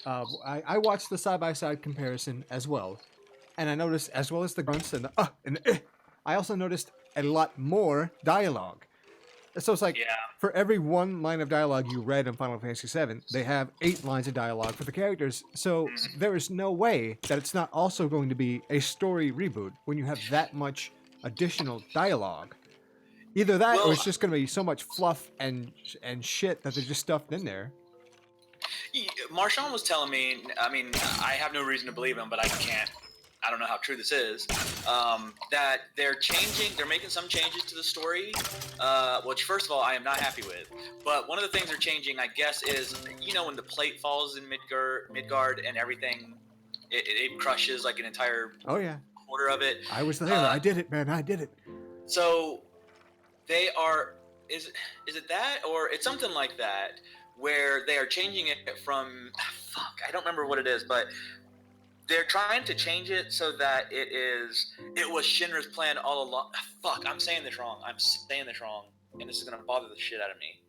I watched the side by side comparison as well, and I noticed, as well as the grunts and I also noticed a lot more dialogue. So it's like Yeah. for every one line of dialogue you read in Final Fantasy VII, they have 8 lines of dialogue for the characters. So there is no way that it's not also going to be a story reboot when you have that much additional dialogue. Either that, or Well, it's just going to be so much fluff and shit that they're just stuffed in there. Marshawn was telling me. I mean, I have no reason to believe him, but I can't. I don't know how true this is. That they're changing. They're making some changes to the story, which first of all I am not happy with. But one of the things they're changing, I guess, is when the plate falls in Midgard and everything, it crushes like an entire Oh yeah, quarter of it. I was there. I did it, man. I did it. So they are. Is it that, or it's something like that, where they are changing it from fuck, I don't remember what it is, but they're trying to change it so that it was Shinra's plan all along. Fuck, I'm saying this wrong, and this is gonna bother the shit out of me.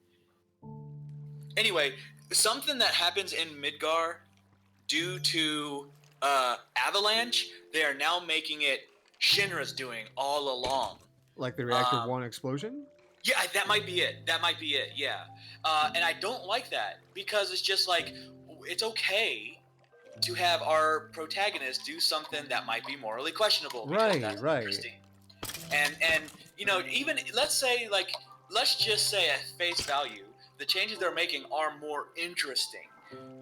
Anyway, something that happens in Midgar due to Avalanche, they are now making it Shinra's doing all along. Like the reactor 1 explosion? Yeah, that might be it. Yeah. And I don't like that because it's just like, it's okay to have our protagonist do something that might be morally questionable. Because that's interesting. And even let's just say at face value, the changes they're making are more interesting.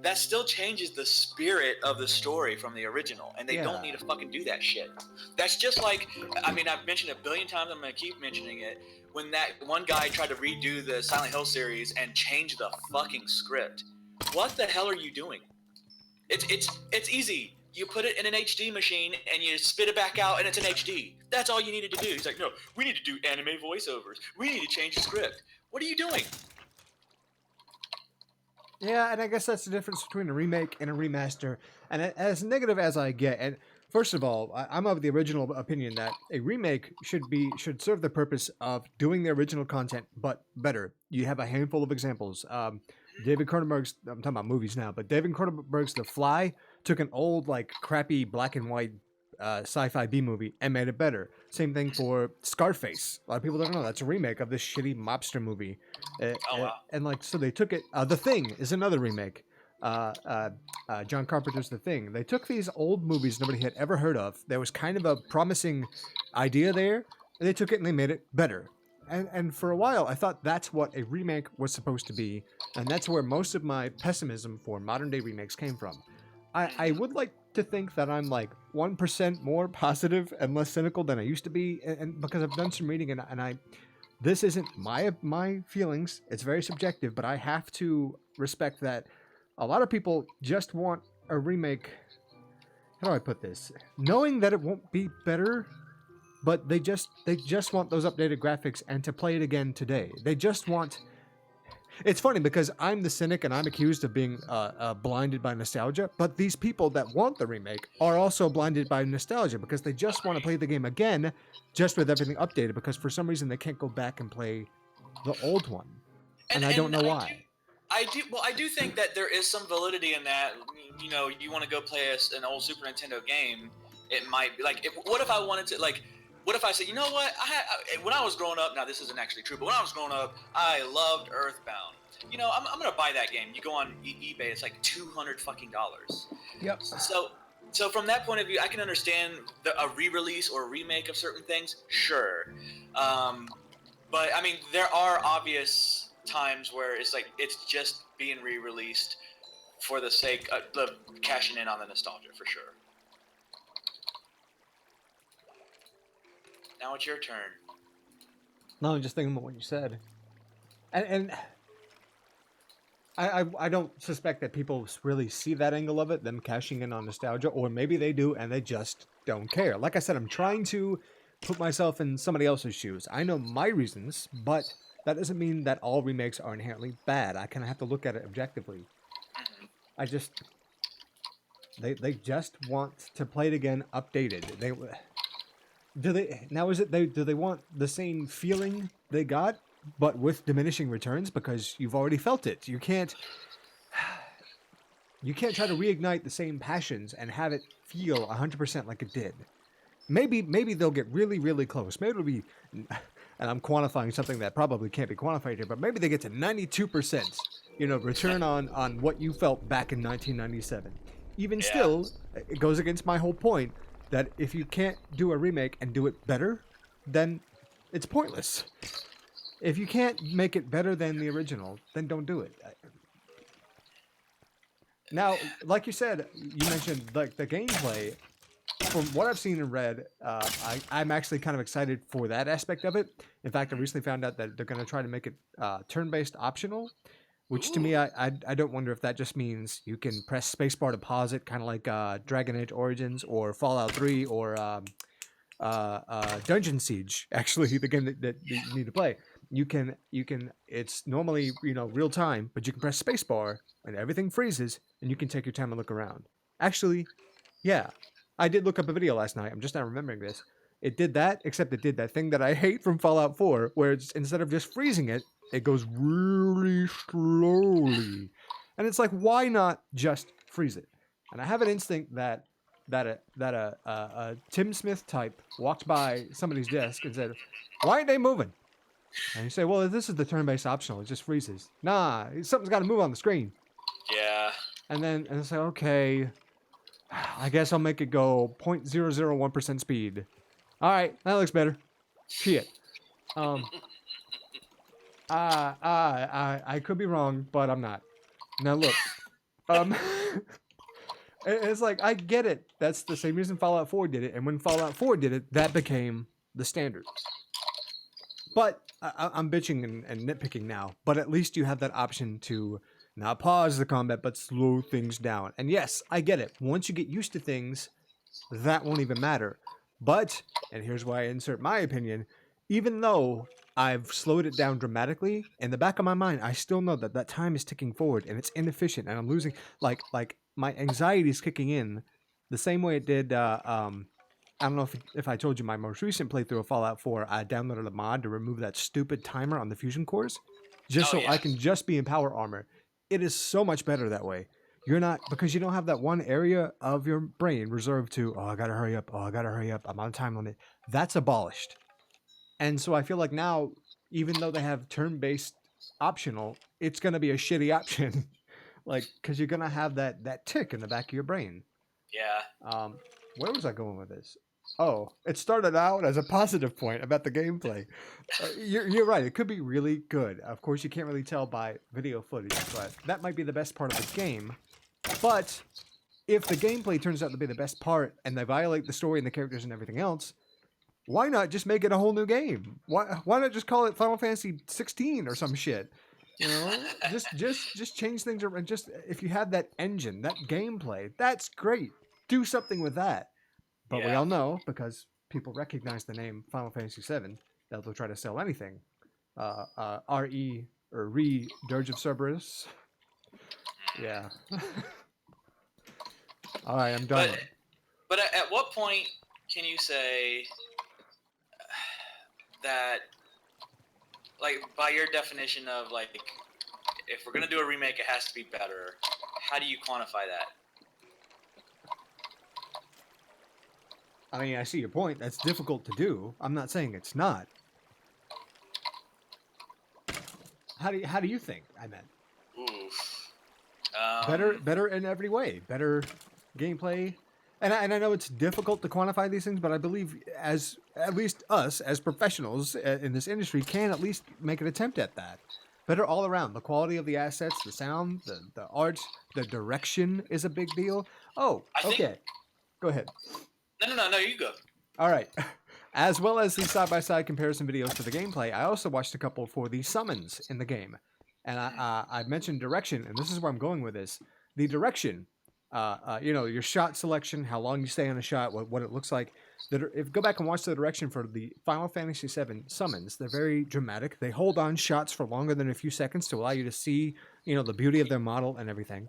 That still changes the spirit of the story from the original, and they don't need to fucking do that shit. That's just like, I mean, I've mentioned it a billion times, I'm gonna keep mentioning it. When that one guy tried to redo the Silent Hill series and change the fucking script, what the hell are you doing? It's easy. You put it in an HD machine and you spit it back out, and it's an HD. That's all you needed to do. He's like, no, we need to do anime voiceovers. We need to change the script. What are you doing? Yeah, and I guess that's the difference between a remake and a remaster. And as negative as I get, and first of all, I'm of the original opinion that a remake should serve the purpose of doing the original content, but better. You have a handful of examples. David Cronenberg's, I'm talking about movies now, but David Cronenberg's The Fly took an old, like, crappy black and white sci-fi B movie and made it better. Same thing for Scarface. A lot of people don't know that's a remake of this shitty mobster movie. And like, so they took it. The Thing is another remake. John Carpenter's The Thing. They took these old movies nobody had ever heard of. There was kind of a promising idea there, and they took it and they made it better. And for a while, I thought that's what a remake was supposed to be, and that's where most of my pessimism for modern day remakes came from. I would like to think that I'm like 1% more positive and less cynical than I used to be, and because I've done some reading and this isn't my feelings. It's very subjective, but I have to respect that a lot of people just want a remake. How do I put this? Knowing that it won't be better, but they just want those updated graphics and to play it again today. They just want. It's funny because I'm the cynic and I'm accused of being blinded by nostalgia, but these people that want the remake are also blinded by nostalgia because they just want to play the game again, just with everything updated, because for some reason they can't go back and play the old one. And I don't know why. I do think that there is some validity in that. You want to go play an old Super Nintendo game, it might be like, what if I wanted to, like, what if I said, you know what, when I was growing up, now this isn't actually true, but when I was growing up, I loved Earthbound. I'm gonna buy that game. You go on eBay, it's like $200 fucking dollars. Yep. So from that point of view, I can understand a re-release or a remake of certain things, sure. But I mean, there are obvious times where it's like it's just being re-released for the sake of cashing in on the nostalgia, for sure. Now it's your turn. No, I'm just thinking about what you said, and I don't suspect that people really see that angle of it, them cashing in on nostalgia, or maybe they do and they just don't care. Like I said, I'm trying to put myself in somebody else's shoes. I know my reasons, but that doesn't mean that all remakes are inherently bad. I kind of have to look at it objectively. I just they just want to play it again, updated. Do they want the same feeling they got, but with diminishing returns because you've already felt it? You can't. You can't try to reignite the same passions and have it feel 100% like it did. Maybe they'll get really, really close. Maybe it'll be, and I'm quantifying something that probably can't be quantified here, but maybe they get to 92%, return on what you felt back in 1997. Even Yeah. still, it goes against my whole point that if you can't do a remake and do it better, then it's pointless. If you can't make it better than the original, then don't do it. Now, like you said, you mentioned like the gameplay. From what I've seen and read, I'm actually kind of excited for that aspect of it. In fact, I recently found out that they're going to try to make it turn-based optional, which to me, I don't wonder if that just means you can press spacebar to pause it, kind of like Dragon Age Origins or Fallout 3 or Dungeon Siege. Actually, the game that you need to play. You can. It's normally real time, but you can press spacebar and everything freezes, and you can take your time and look around. Actually, yeah. I did look up a video last night. I'm just not remembering this. It did that, except it did that thing that I hate from Fallout 4, where it's, instead of just freezing it, it goes really slowly. And it's like, why not just freeze it? And I have an instinct that a Tim Smith type walked by somebody's desk and said, "Why aren't they moving?" And you say, "Well, this is the turn-based optional. It just freezes." Nah, something's got to move on the screen. Yeah. And it's like, okay, I guess I'll make it go 0.001% speed. All right, that looks better. Shit. I could be wrong, but I'm not. Now look, it's like I get it. That's the same reason Fallout 4 did it, and when Fallout 4 did it, that became the standard. But I'm bitching and nitpicking now. But at least you have that option to not pause the combat, but slow things down. And yes, I get it. Once you get used to things, that won't even matter. But, and here's why I insert my opinion, even though I've slowed it down dramatically, in the back of my mind, I still know that time is ticking forward and it's inefficient and I'm losing, like my anxiety is kicking in the same way it did, I don't know if I told you my most recent playthrough of Fallout 4, I downloaded a mod to remove that stupid timer on the fusion cores, just I can just be in power armor. It is so much better that way. You're not, because you don't have that one area of your brain reserved to, oh, I gotta hurry up, I'm on a time limit. That's abolished. And so I feel like now, even though they have turn-based optional, it's gonna be a shitty option. Like, because you're gonna have that tick in the back of your brain. Yeah. Where was I going with this? Oh, it started out as a positive point about the gameplay. You're right. It could be really good. Of course, you can't really tell by video footage, but that might be the best part of the game. But if the gameplay turns out to be the best part and they violate the story and the characters and everything else, why not just make it a whole new game? Why not just call it Final Fantasy 16 or some shit? Just change things around. Just if you have that engine, that gameplay, that's great. Do something with that. But we all know, because people recognize the name Final Fantasy VII, that they'll try to sell anything. R.E. or Re Dirge of Cerberus. Yeah. All right, I'm done. But at what point can you say that, like, by your definition of, like, if we're going to do a remake, it has to be better, how do you quantify that? I mean, I see your point. That's difficult to do. I'm not saying it's not. How do you think? I meant. Oof. Better in every way. Better gameplay. And I know it's difficult to quantify these things, but I believe as at least us as professionals in this industry can at least make an attempt at that. Better all around. The quality of the assets, the sound, the art, the direction is a big deal. Oh, okay. Go ahead. No, you go. All right. As well as the side-by-side comparison videos for the gameplay, I also watched a couple for the summons in the game. And I mentioned direction, and this is where I'm going with this. The direction, your shot selection, how long you stay on a shot, what it looks like. If go back and watch the direction for the Final Fantasy VII summons, they're very dramatic. They hold on shots for longer than a few seconds to allow you to see, the beauty of their model and everything.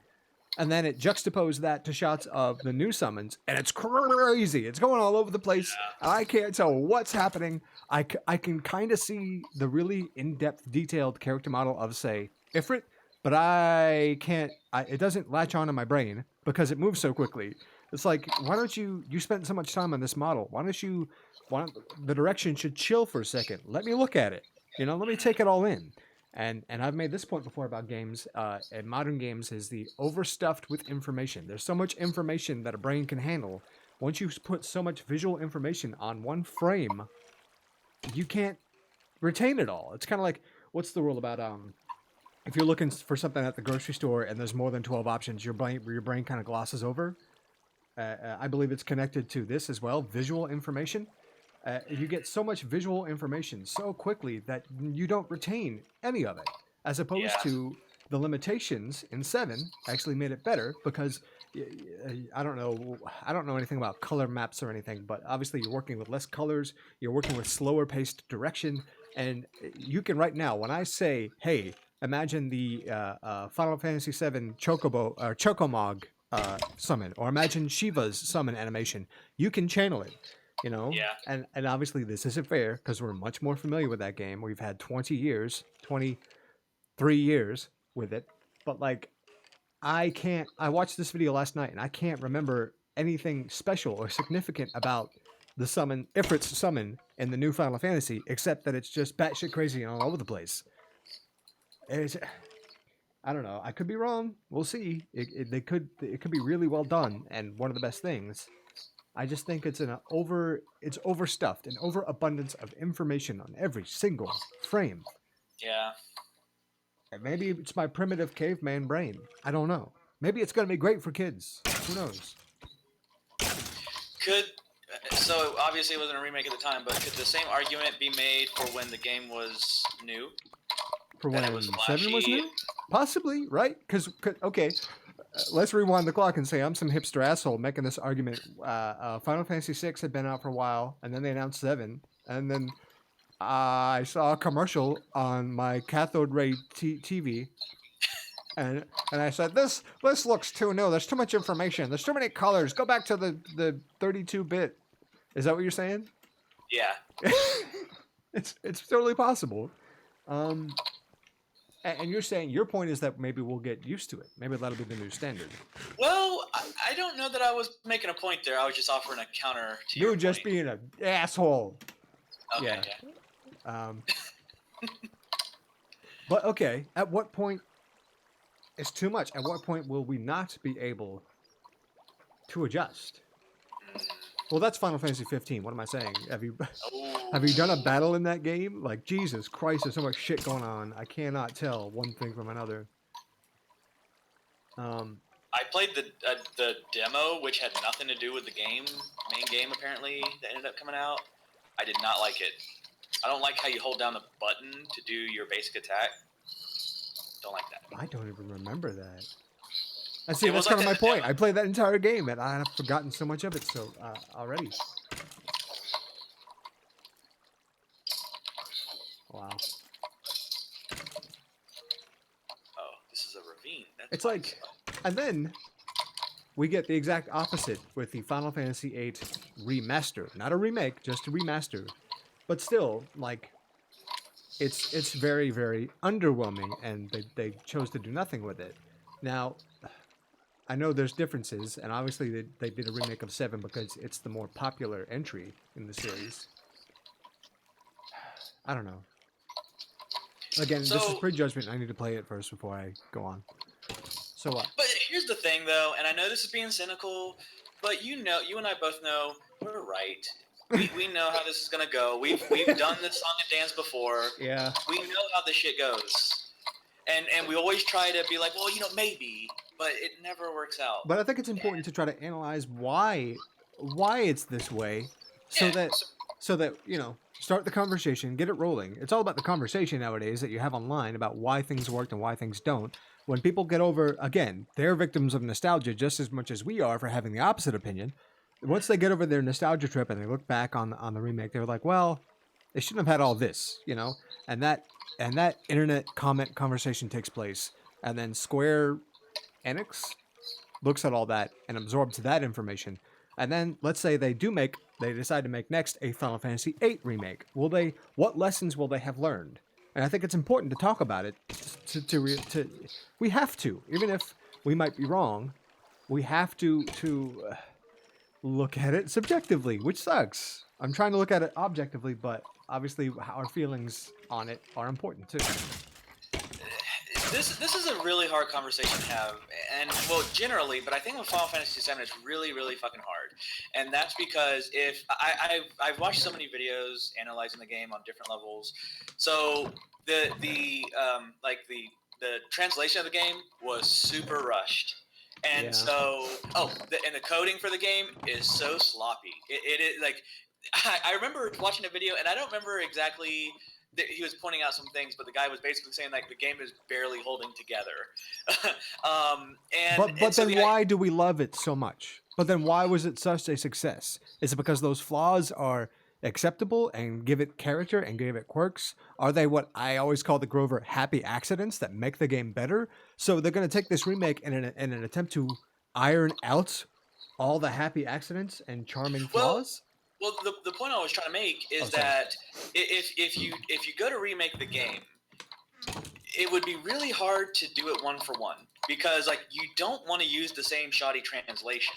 And then it juxtaposed that to shots of the new summons, and it's crazy. It's going all over the place. I can't tell what's happening. I can kind of see the really in-depth, detailed character model of, say, Ifrit, but I can't. It doesn't latch on to my brain because it moves so quickly. It's like, why don't you spent so much time on this model? Why don't you? Why don't, the direction should chill for a second. Let me look at it. Let me take it all in. And I've made this point before about games. And modern games is the overstuffed with information. There's so much information that a brain can handle. Once you put so much visual information on one frame, you can't retain it all. It's kind of like, what's the rule about if you're looking for something at the grocery store and there's more than 12 options, your brain kind of glosses over. I believe it's connected to this as well, visual information. You get so much visual information so quickly that you don't retain any of it, as opposed to the limitations in 7 actually made it better because I don't know anything about color maps or anything, but obviously you're working with less colors, you're working with slower paced direction, and you can right now, when I say, hey, imagine the Final Fantasy VII Chocobo or Chocomog summon, or imagine Shiva's summon animation, you can channel it. Yeah. And obviously this isn't fair because we're much more familiar with that game. We've had 23 years with it, but like I watched this video last night and I can't remember anything special or significant about the summon, Ifrit's summon in the new Final Fantasy, except that it's just batshit crazy and all over the place. I don't know. I could be wrong. We'll see. It could be really well done and one of the best things. I just think it's overstuffed, an overabundance of information on every single frame. Yeah. And maybe it's my primitive caveman brain. I don't know. Maybe it's going to be great for kids. Who knows? So obviously it wasn't a remake at the time, but could the same argument be made for when the game was new? For when 7 was new? Possibly, right? Because, okay, let's rewind the clock and say I'm some hipster asshole making this argument. Final Fantasy VI had been out for a while, and then they announced 7, and then I saw a commercial on my cathode ray TV, and I said, "This looks too new. There's too much information. There's too many colors. Go back to the 32-bit." Is that what you're saying? Yeah. It's totally possible. And you're saying your point is that maybe we'll get used to it. Maybe that'll be the new standard. Well, I don't know that I was making a point there. I was just offering a counter to your point. You're just being an asshole. Okay, yeah. But okay, at what point is too much? At what point will we not be able to adjust? Well, that's Final Fantasy 15. What am I saying? Have you done a battle in that game? Like, Jesus Christ, there's so much shit going on. I cannot tell one thing from another. I played the demo, which had nothing to do with the main game apparently, that ended up coming out. I did not like it. I don't like how you hold down the button to do your basic attack. Don't like that. I don't even remember that. And see, that's kind of my point. I played that entire game, and I've forgotten so much of it already. Wow. Oh, this is a ravine. It's like, and then we get the exact opposite with the Final Fantasy VIII remaster. Not a remake, just a remaster. But still, like, it's very, very underwhelming, and they chose to do nothing with it. Now, I know there's differences, and obviously they did a remake of 7 because it's the more popular entry in the series. I don't know. Again, this is prejudgment. I need to play it first before I go on. So what? But here's the thing, though, and I know this is being cynical, but you and I both know we're right. We know how this is gonna go. We've done this song and dance before. Yeah. We know how this shit goes, and we always try to be like, well, maybe, but it never works out. But I think it's important to try to analyze why it's this way, so that start the conversation, get it rolling. It's all about the conversation nowadays that you have online about why things worked and why things don't. When people get over, again, they're victims of nostalgia just as much as we are for having the opposite opinion. Once they get over their nostalgia trip and they look back on the remake, they're like, well, they shouldn't have had all this, and that internet comment conversation takes place, and then Square Enix looks at all that and absorbs that information, and then let's say they decide to make next a Final Fantasy VIII remake. What lessons will they have learned? and I think it's important to talk about it. We have to, even if we might be wrong, we have to look at it subjectively, which sucks. I'm trying to look at it objectively, but obviously our feelings on it are important too. This is a really hard conversation to have, and well, generally, but I think with Final Fantasy VII, it's really really fucking hard, and that's because if I've watched so many videos analyzing the game on different levels, so the translation of the game was super rushed. And Yeah. so, and the coding for the game is so sloppy. It is like, I remember watching a video, and I don't remember exactly he was pointing out some things, but the guy was basically saying like the game is barely holding together. But So then why do we love it so much? But then why was it such a success? Is it because those flaws are acceptable and give it character and give it quirks? Are they what I always call the Grover happy accidents that make the game better? So they're going to take this remake in an attempt to iron out all the happy accidents and charming flaws? Well, the point I was trying to make is sorry. that if you go to remake the game, it would be really hard to do it one for one because like you don't want to use the same shoddy translation.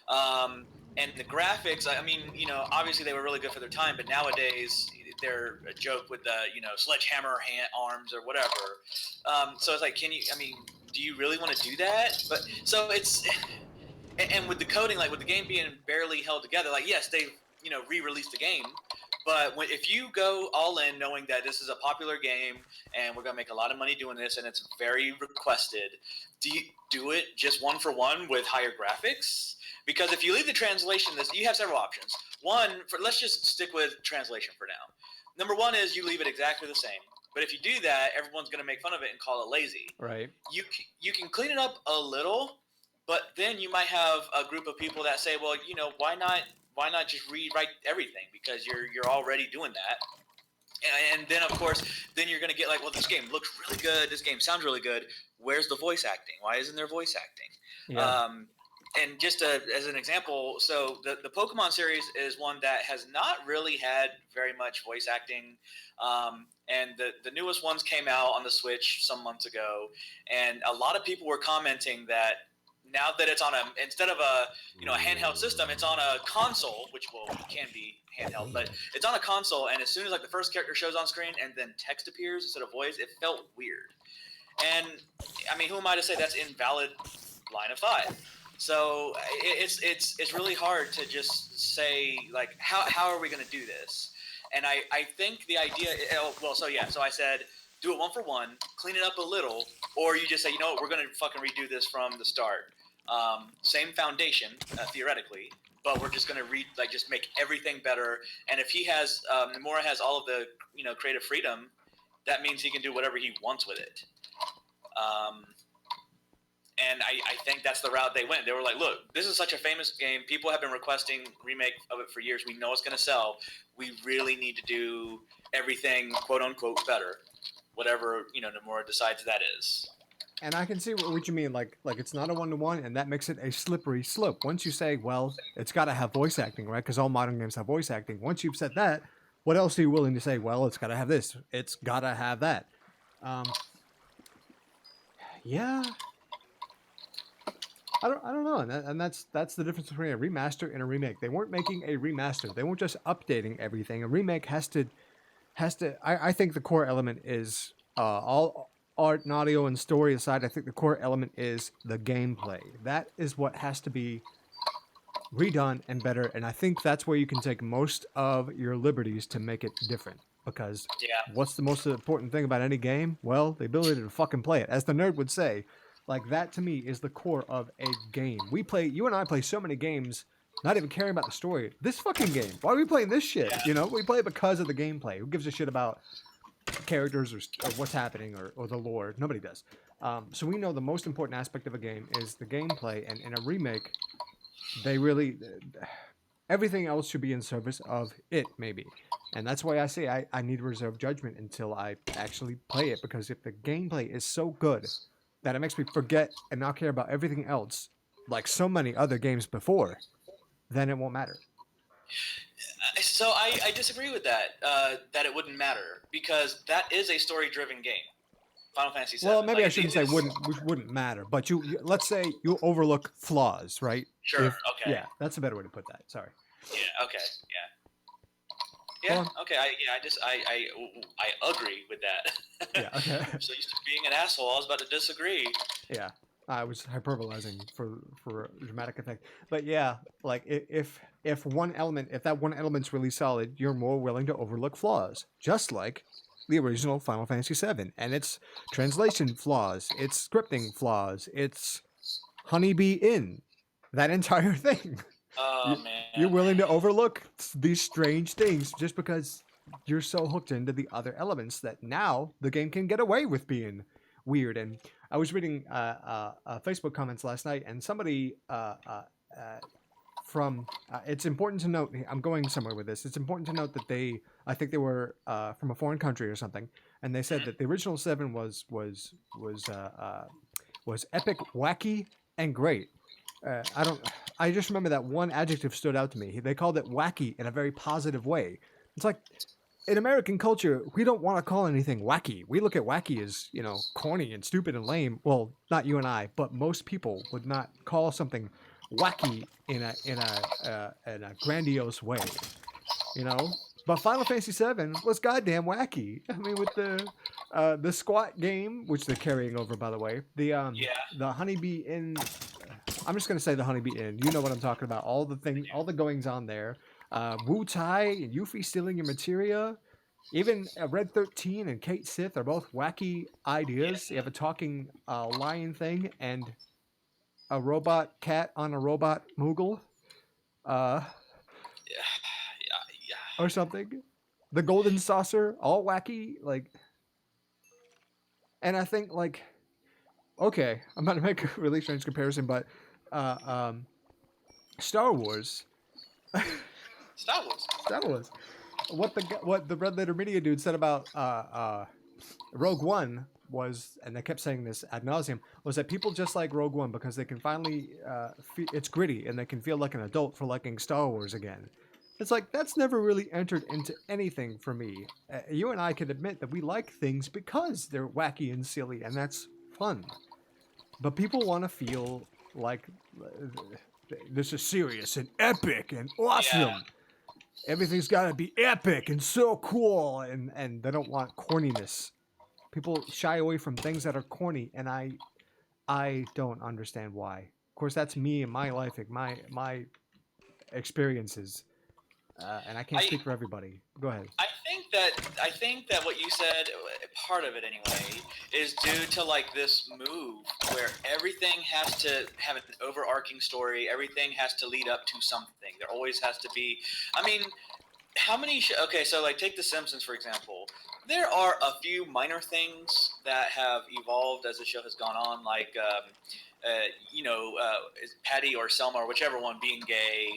And the graphics, I mean, you know, obviously they were really good for their time, but nowadays they're a joke with the, you know, sledgehammer hand arms or whatever. So it's like, can you? I mean, do you really want to do that? But so it's, and with the coding, like with the game being barely held together, like yes, they've, you know, re-released the game, but if you go all in knowing that this is a popular game and we're gonna make a lot of money doing this and it's very requested, do you do it just one for one with higher graphics? Because if you leave the translation, you have several options. One, let's just stick with translation for now. Number one is you leave it exactly the same. But if you do that, everyone's going to make fun of it and call it lazy. Right. You can clean it up a little, but then you might have a group of people that say, well, you know, why not just rewrite everything because you're already doing that. And then of course, then you're going to get like, well, this game looks really good. This game sounds really good. Where's the voice acting? Why isn't there voice acting? Yeah. And just as an example, so the Pokemon series is one that has not really had very much voice acting. And the newest ones came out on the Switch some months ago, and a lot of people were commenting that now that it's on instead of a handheld system, it's on a console, which can be handheld, but it's on a console. And as soon as like the first character shows on screen and then text appears instead of voice, it felt weird. And I mean, who am I to say that's invalid line of thought? So it's really hard to just say like how are we going to do this? And I think the idea so I said do it one for one, clean it up a little, or you just say, you know what, we're going to fucking redo this from the start. Same foundation theoretically, but we're just going to just make everything better. And if he has Nomura has all of the creative freedom, that means he can do whatever he wants with it. And I think that's the route they went. They were like, look, this is such a famous game. People have been requesting remake of it for years. We know it's going to sell. We really need to do everything, quote unquote, better. Whatever, Nomura decides that is. And I can see what you mean. Like it's not a one-to-one, and that makes it a slippery slope. Once you say, well, it's got to have voice acting, right? Because all modern games have voice acting. Once you've said that, what else are you willing to say? Well, it's got to have this. It's got to have that. Yeah. I don't know, and that's the difference between a remaster and a remake. They weren't making a remaster. They weren't just updating everything. A remake has to. I think the core element is all art and audio and story aside. I think the core element is the gameplay. That is what has to be redone and better. And I think that's where you can take most of your liberties to make it different. Because what's the most important thing about any game? Well, the ability to fucking play it, as the nerd would say. Like, that to me is the core of a game. You and I play so many games, not even caring about the story. This fucking game, why are we playing this shit? We play it because of the gameplay. Who gives a shit about characters or what's happening or the lore? Nobody does. So we know the most important aspect of a game is the gameplay, and in a remake, they really... everything else should be in service of it, maybe. And that's why I say I need to reserve judgment until I actually play it, because if the gameplay is so good that it makes me forget and not care about everything else, like so many other games before, then it won't matter. So I disagree with that. That it wouldn't matter because that is a story-driven game. Final Fantasy VII. Well, maybe Like I shouldn't it say is. wouldn't matter, but let's say you overlook flaws, right? Sure. If Okay. yeah, that's a better way to put that. Sorry. Yeah. Okay. Yeah. Go Yeah. on. Okay. I agree with that. Yeah. Okay. I'm so used to being an asshole. I was about to disagree. Yeah. I was hyperbolizing for dramatic effect, but yeah, like if one element, if that one element's really solid, you're more willing to overlook flaws, just like the original Final Fantasy VII, and its translation flaws, its scripting flaws, its Honeybee Inn, that entire thing. Oh You, you're man. willing to overlook these strange things just because you're so hooked into the other elements that now the game can get away with being weird. And I was reading Facebook comments last night, and somebody from it's important to note. I'm going somewhere with this. It's important to note that I think they were from a foreign country or something, and they said Mhm. that the original Seven was epic, wacky, and great. I don't. I just remember that one adjective stood out to me. They called it wacky in a very positive way. It's like in American culture, we don't want to call anything wacky. We look at wacky as corny and stupid and lame. Well, not you and I, but most people would not call something wacky in a grandiose way. You know. But Final Fantasy VII was goddamn wacky. I mean, with the squat game, which they're carrying over, by the way, Yeah. the Honeybee Inn. I'm just gonna say the Honeybee Inn. You know what I'm talking about. All the thing, all the goings on there. Wu Tai and Yuffie stealing your materia. Even Red 13 and Kate Sith are both wacky ideas. You have a talking lion thing and a robot cat on a robot Moogle, uh, Yeah. Yeah. or something. The golden saucer, all wacky. Like, and I think like, okay, I'm about to make a really strange comparison, but uh, um, Star Wars. Star Wars. Star Wars. What the Red Letter Media dude said about Rogue One was, and they kept saying this ad nauseum, was that people just like Rogue One because they can finally, it's gritty and they can feel like an adult for liking Star Wars again. It's like that's never really entered into anything for me. You and I can admit that we like things because they're wacky and silly, and that's fun. But people want to feel like this is serious and epic and Yeah. awesome. Everything's got to be epic and so cool, and they don't want corniness. People shy away from things that are corny, and I don't understand why. Of course, that's me and my life, like my experiences, and I can't I speak for everybody. Go ahead. I think that what you said, part of it anyway, is due to like this move where everything has to have an overarching story. Everything has to lead up to something. There always has to be. I mean, how many? Okay, so like take The Simpsons for example. There are a few minor things that have evolved as the show has gone on, like is Patty or Selma or whichever one being gay.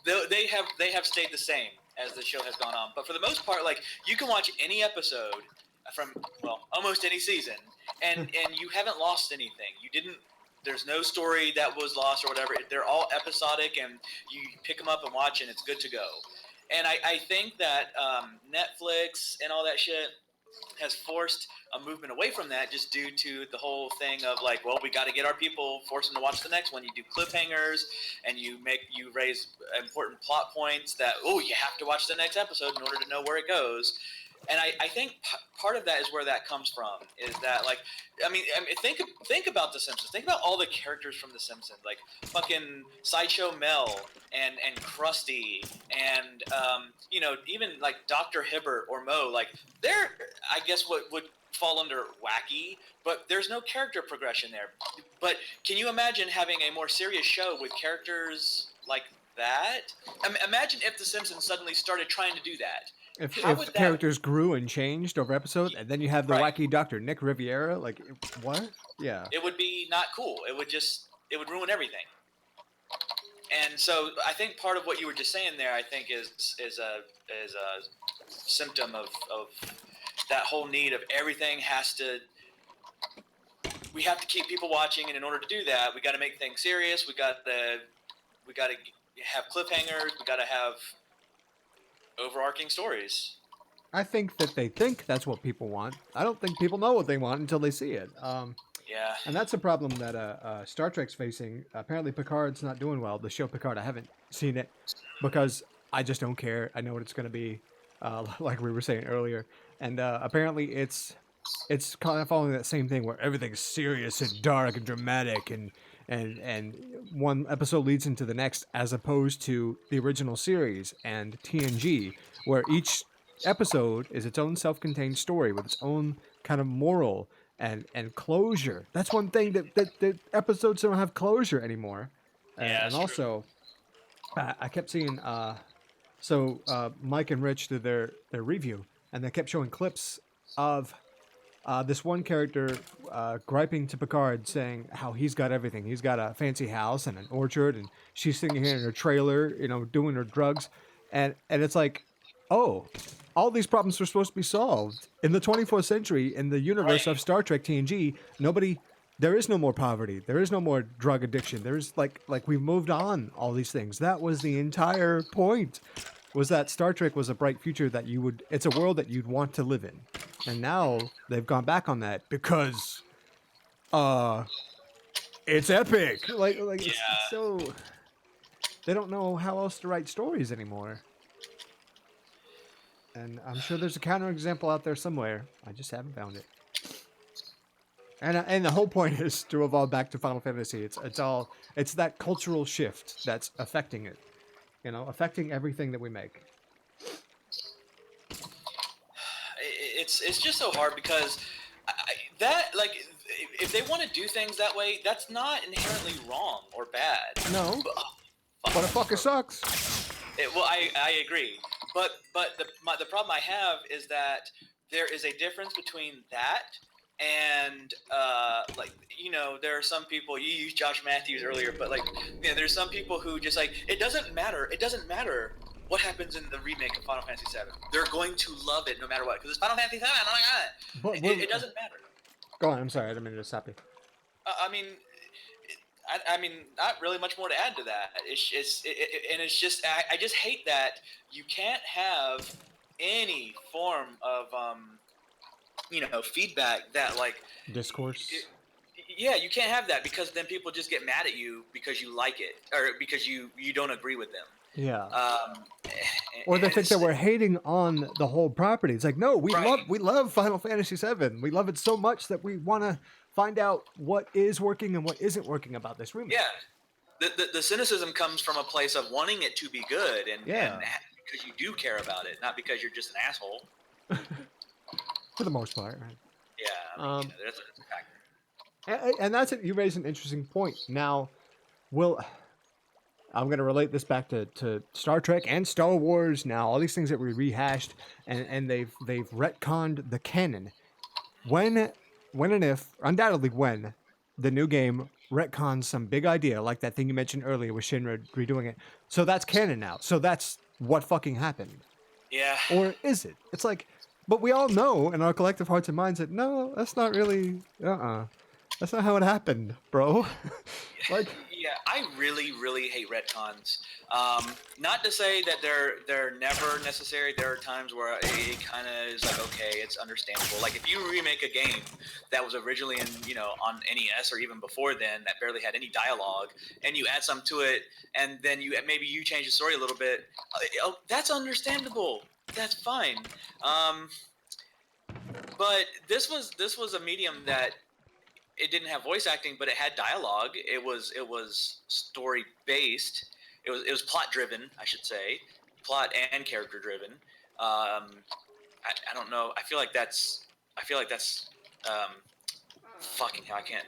They have stayed the same as the show has gone on. But for the most part, like you can watch any episode from almost any season, and you haven't lost anything. You didn't. There's no story that was lost or whatever. They're all episodic, and you pick them up and watch, and it's good to go. And I think that Netflix and all that shit has forced a movement away from that just due to the whole thing of like, well, we got to get our people, force them to watch the next one. You do cliffhangers and you raise important plot points that you have to watch the next episode in order to know where it goes. And I think part of that is where that comes from. Is that like, I mean, think about The Simpsons. Think about all the characters from The Simpsons, like fucking Sideshow Mel and Krusty, and even like Dr. Hibbert or Moe. Like they're, I guess, what would fall under wacky, but there's no character progression there. But can you imagine having a more serious show with characters like that? Imagine if The Simpsons suddenly started trying to do that. How would If that? characters grew and changed over episode, and then you have the Right. wacky Doctor Nick Riviera, like what? Yeah. It would be not cool. It would ruin everything. And so I think part of what you were just saying there, I think, is a symptom of that whole need of everything has to. We have to keep people watching, and in order to do that, we got to make things serious. We got to have cliffhangers. We got to have overarching stories. I think that they think that's what people want. I don't think people know what they want until they see it. Yeah. And that's a problem that Star Trek's facing. Apparently, Picard's not doing well. The show Picard, I haven't seen it because I just don't care. I know what it's going to be, like we were saying earlier. And apparently, it's kind of following that same thing where everything's serious and dark and dramatic, and one episode leads into the next, as opposed to the original series and TNG, where each episode is its own self-contained story with its own kind of moral and closure. That's one thing that episodes don't have closure anymore. Yeah, And that's true. also, I kept seeing Mike and Rich did their review, and they kept showing clips of this one character griping to Picard, saying how he's got everything. He's got a fancy house and an orchard, and she's sitting here in her trailer, doing her drugs, and it's like, oh, all these problems were supposed to be solved in the 24th century in the universe Right. of Star Trek TNG. Nobody. There is no more poverty. There is no more drug addiction. There's like we've moved on all these things. That was the entire point. Was that Star Trek was a bright future that it's a world that you'd want to live in. And now they've gone back on that because it's epic. Like it's Yeah. so they don't know how else to write stories anymore. And I'm sure there's a counterexample out there somewhere. I just haven't found it. And the whole point is to evolve back to Final Fantasy. It's that cultural shift that's affecting it. Affecting everything that we make. It's just so hard because that, like, if they want to do things that way, that's not inherently wrong or bad. No, But, but it fucking sucks. well, I agree, but the problem I have is that there is a difference between that and there are some people, you used Josh Matthews earlier, but there's some people who just it doesn't matter what happens in the remake of Final Fantasy VII. They're going to love it no matter what because it's Final Fantasy VII. Oh my god, But it doesn't matter. go on. I'm sorry. I didn't mean to stop you. I mean, I mean, not really much more to add to that. It's just I just hate that you can't have any form of feedback that Discourse. yeah, you can't have that because then people just get mad at you because you like it or because you don't agree with them. Yeah. Um, Or they and think that we're hating on the whole property. It's like, no, Right. we love Final Fantasy VII. We love it so much that we want to find out what is working and what isn't working about this remake. Yeah. The cynicism comes from a place of wanting it to be good and Yeah. because you do care about it, not because you're just an asshole. For the most part. Right? Yeah, I mean, that's a factor. And that's it. You raise an interesting point. Now, I'm going to relate this back to Star Trek and Star Wars. Now, all these things that we rehashed and they've retconned the canon. When and if, undoubtedly when, the new game retcons some big idea, like that thing you mentioned earlier with Shinra redoing it. So that's canon now. So that's what fucking happened. Yeah. Or is it? It's like, but we all know in our collective hearts and minds that no, that's not really, that's not how it happened, bro. Yeah, I really hate retcons. Not to say that they're never necessary. There are times where it kind of is like, okay, it's understandable. Like if you remake a game that was originally on NES or even before then that barely had any dialogue, and you add some to it, and then maybe you change the story a little bit, that's understandable. That's fine. But this was a medium that it didn't have voice acting, but it had dialogue. It was story based. It was plot driven, I should say, plot and character driven. I don't know. I feel like that's fucking hell. I can't.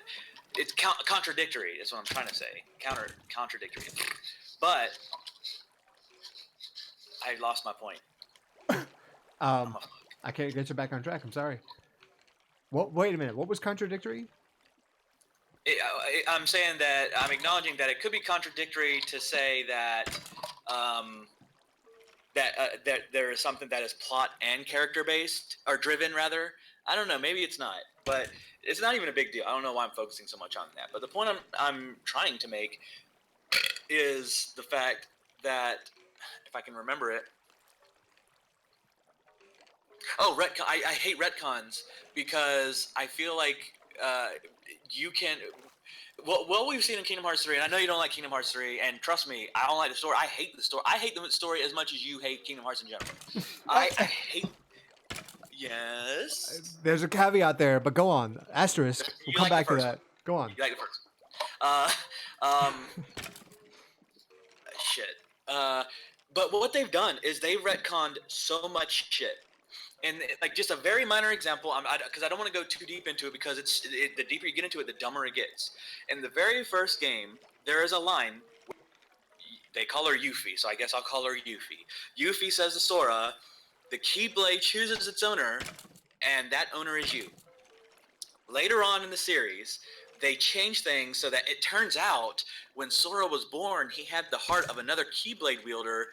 It's contradictory. Is what I'm trying to say. Contradictory. But I lost my point. I can't get you back on track. I'm sorry. Wait a minute. What was contradictory? I'm saying that I'm acknowledging that it could be contradictory to say that that there is something that is plot and character based or driven rather. I don't know. Maybe it's not, but it's not even a big deal. I don't know why I'm focusing so much on that. But the point I'm trying to make is the fact that if I can remember it, Oh, retcon. I hate retcons because I feel like you can. What we've seen in Kingdom Hearts 3, and I know you don't like Kingdom Hearts 3, and trust me, I don't like the story. I hate the story. I hate the story as much as you hate Kingdom Hearts in general. I hate. Yes. There's a caveat there, but go on. Asterisk. We'll You come like the back to first that. Go on. You like the first. Uh, um, shit. But what they've done is they retconned so much shit. And like just a very minor example, because I don't want to go too deep into it because the deeper you get into it, the dumber it gets. In the very first game, there is a line. They call her Yuffie, so I guess I'll call her Yuffie. Yuffie says to Sora, "The Keyblade chooses its owner, and that owner is you." Later on in the series, they change things so that it turns out when Sora was born, he had the heart of another Keyblade wielder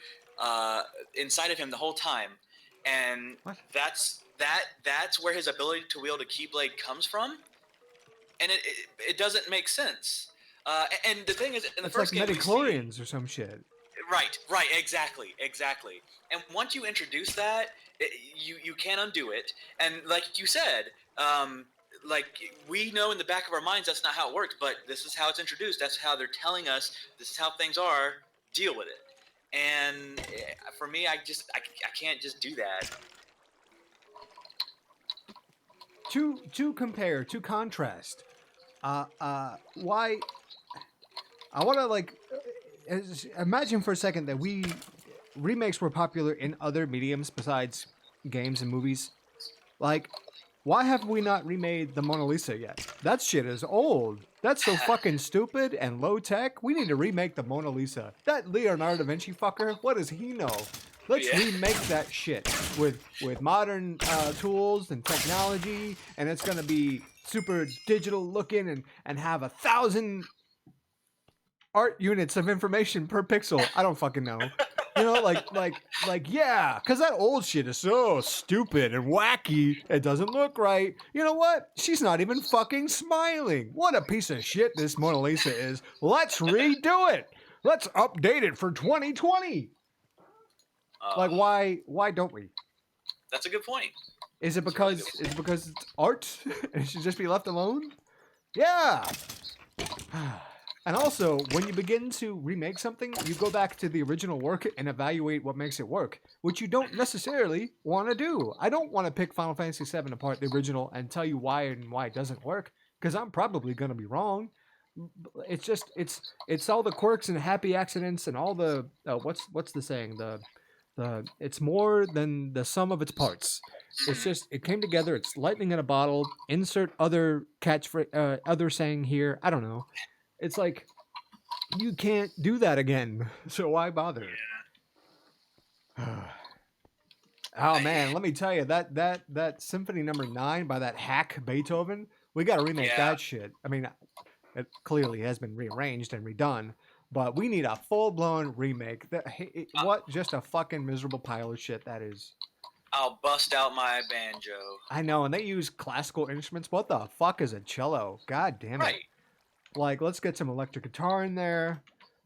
inside of him the whole time, and What? that's where his ability to wield a Keyblade comes from, and it doesn't make sense. And the thing is, in the It's like first game, we see metachlorians or some shit. right, exactly. And once you introduce that, you can't undo it. And like you said, like we know in the back of our minds that's not how it works, but this is how it's introduced. That's how they're telling us this is how things are. Deal with it. And for me, I can't just do that. To compare, to contrast, why I want to like imagine for a second that remakes were popular in other mediums besides games and movies. Like, why have we not remade the Mona Lisa yet? That shit is old. That's so fucking stupid and low tech. We need to remake the Mona Lisa. That Leonardo da Vinci fucker, what does he know? Let's Yeah. remake that shit with modern tools and technology, and it's gonna be super digital looking and have 1,000 art units of information per pixel. I don't fucking know. You know, yeah, because that old shit is so stupid and wacky. It doesn't look right. You know what? She's not even fucking smiling. What a piece of shit this Mona Lisa is. Let's redo it. Let's update it for 2020. Like, why don't we? That's a good point. Is it That's a really because good it's because it's art and it should just be left alone? Yeah. And also, when you begin to remake something, you go back to the original work and evaluate what makes it work, which you don't necessarily want to do. I don't want to pick Final Fantasy VII apart, the original, and tell you why and why it doesn't work, because I'm probably going to be wrong. It's just it's all the quirks and happy accidents and all the what's the saying, the it's more than the sum of its parts. It's just it came together. It's lightning in a bottle. Insert other catchphrase, other saying here. I don't know. It's like you can't do that again. So why bother? Oh man, let me tell you that Symphony Number 9 by that hack Beethoven. We got to remake Yeah. that shit. I mean, it clearly has been rearranged and redone, but we need a full-blown remake. What just a fucking miserable pile of shit that is. I'll bust out my banjo. I know, and they use classical instruments. What the fuck is a cello? God damn it. Right. Like, let's get some electric guitar in there.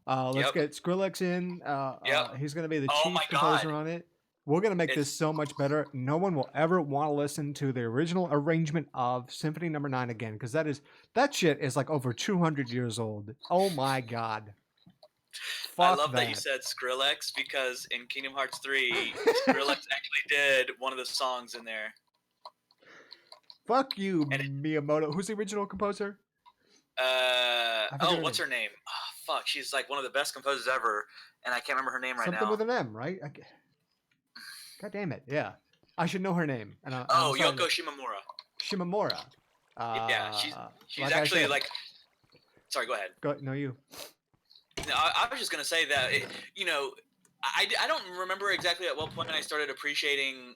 Let's Yep. get Skrillex in. Yep. He's gonna be the Oh chief my composer God. on it. We're gonna make this It's- so much better. No one will ever want to listen to the original arrangement of Symphony Number 9 again, because that shit is like over 200 years old. Oh my god. I Fuck love that you said Skrillex because in Kingdom Hearts 3, Skrillex actually did one of the songs in there. Fuck you, And Miyamoto. Who's the original composer? forget her What's her name? Oh, fuck, she's like one of the best composers ever, and I can't remember her name right Something now. with an M, right? God damn it. Yeah. I should know her name. And Oh, I'm sorry. Yoko Shimomura. Shimomura. Yeah, she's like I actually said- like. Sorry, go ahead. No, you. No, I was just gonna say that I don't remember exactly at what point I started appreciating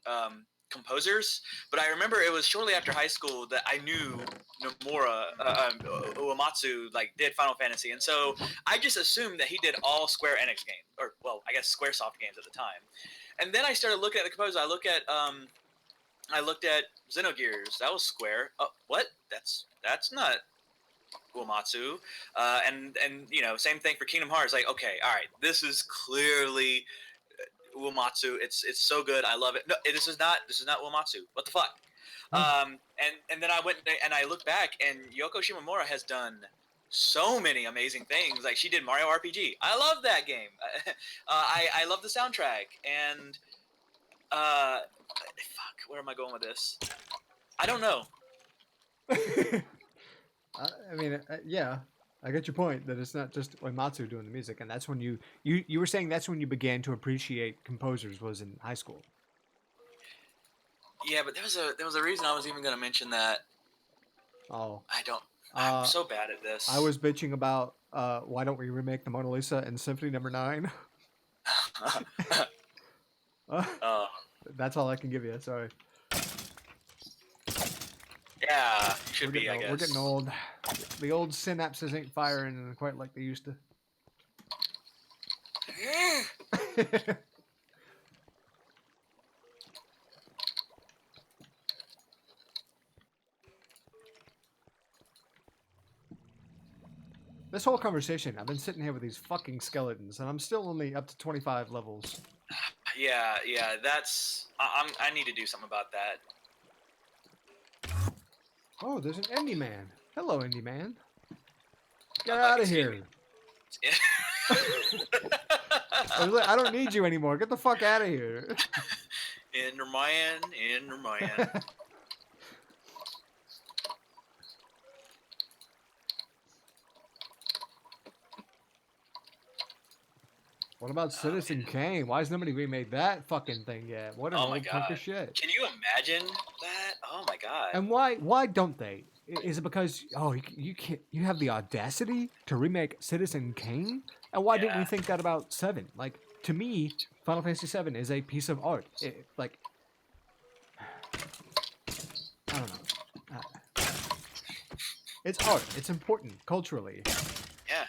composers, but I remember it was shortly after high school that I knew Nomura Uematsu like did Final Fantasy, and so I just assumed that he did all Square Enix games, or well, I guess SquareSoft games at the time. And then I started looking at the composers. I looked at Xenogears. That was Square. Oh, what? That's not Uematsu. And same thing for Kingdom Hearts. Like, okay, all right, this is clearly Uematsu. It's so good. I love it. No, this is not Uematsu. What the fuck? Oh. And then I went and I looked back, and Yoko Shimomura has done so many amazing things. Like she did Mario RPG. I love that game. I love the soundtrack. And fuck, where am I going with this? I don't know. I mean, yeah, I get your point that it's not just Uematsu doing the music, and that's when you were saying that's when you began to appreciate composers was in high school. Yeah, but there was a reason I was even gonna mention that. Oh, I don't. I'm so bad at this. I was bitching about why don't we remake the Mona Lisa in Symphony Number 9? uh, That's all I can give you. Sorry. yeah, should be. I guess We're getting old. The old synapses ain't firing quite like they used to. This whole conversation, I've been sitting here with these fucking skeletons, and I'm still only up to 25 levels. Yeah. That's. I need to do something about that. Oh, there's an Indie Man. Hello, Indie Man. Get out of here. I don't need you anymore. Get the fuck out of here. Enderman. What about Citizen Kane? Why has nobody remade that fucking thing yet? What an old punk of shit. Can you imagine that? Oh my god. And why don't they? Is it because you can't, you have the audacity to remake Citizen Kane? And why didn't we think that about 7? Like, to me, Final Fantasy 7 is a piece of art. Like, I don't know. It's art. It's important culturally. Yeah.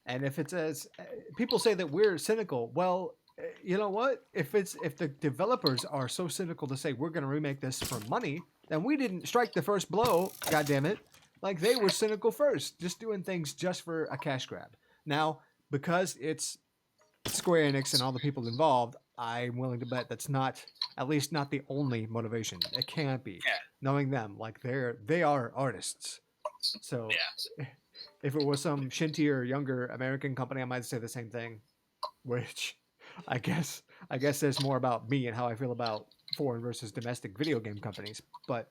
And if it's as people say that we're cynical, well, you know what? If the developers are so cynical to say we're going to remake this for money, then we didn't strike the first blow. God damn it! Like they were cynical first, just doing things just for a cash grab. Now, because it's Square Enix and all the people involved, I'm willing to bet that's not, at least not the only motivation. It can't be. Yeah. Knowing them, like they are artists. So if it was some shintier, younger American company, I might say the same thing. Which I guess says more about me and how I feel about foreign versus domestic video game companies. But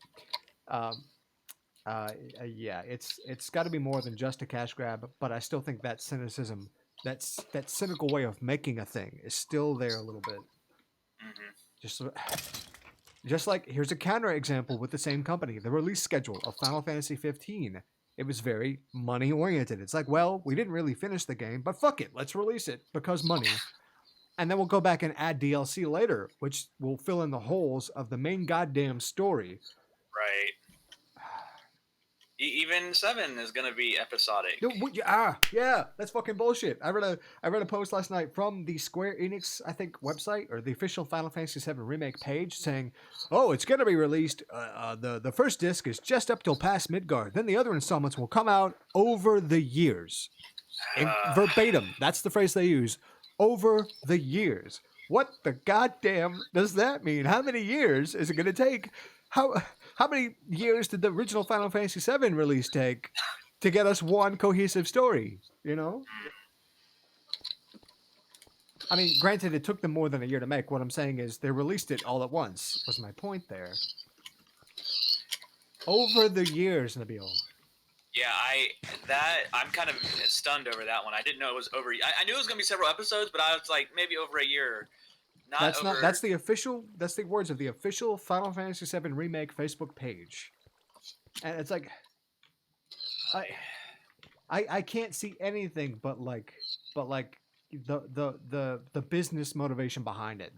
yeah, it's got to be more than just a cash grab. But I still think that cynicism, that cynical way of making a thing, is still there a little bit. Mm-hmm. Just like here's a counter example with the same company, the release schedule of Final Fantasy 15. It was very money oriented. It's like, well, we didn't really finish the game, but fuck it, let's release it because money. And then we'll go back and add DLC later, which will fill in the holes of the main goddamn story. Right. Even 7 is gonna be episodic. Yeah, that's fucking bullshit. I read a post last night from the Square Enix, I think, website or the official Final Fantasy VII remake page saying, "Oh, it's gonna be released. The first disc is just up till past Midgard. Then the other installments will come out over the years." Verbatim, that's the phrase they use. Over the years. What the goddamn does that mean? How many years is it gonna take? How many years did the original Final Fantasy VII release take to get us one cohesive story? You know? I mean, granted, it took them more than a year to make. What I'm saying is they released it all at once, was my point there. Over the years, Nabil. Yeah, I'm kind of stunned over that one. I didn't know it was over. I knew it was going to be several episodes, but I was like, maybe over a year. That's the words of the official Final Fantasy VII Remake Facebook page. And it's like I can't see anything but like the business motivation behind it.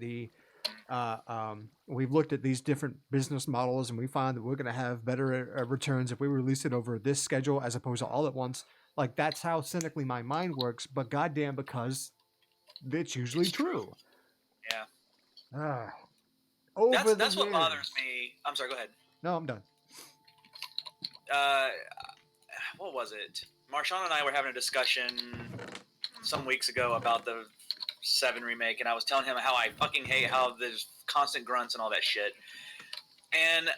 We've looked at these different business models and we find that we're going to have better returns if we release it over this schedule as opposed to all at once. Like that's how cynically my mind works, but goddamn, because it's usually true. Yeah. That's what bothers me. I'm sorry, go ahead. No, I'm done. What was it? Marshawn and I were having a discussion some weeks ago about the 7 remake, and I was telling him how I fucking hate how there's constant grunts and all that shit. And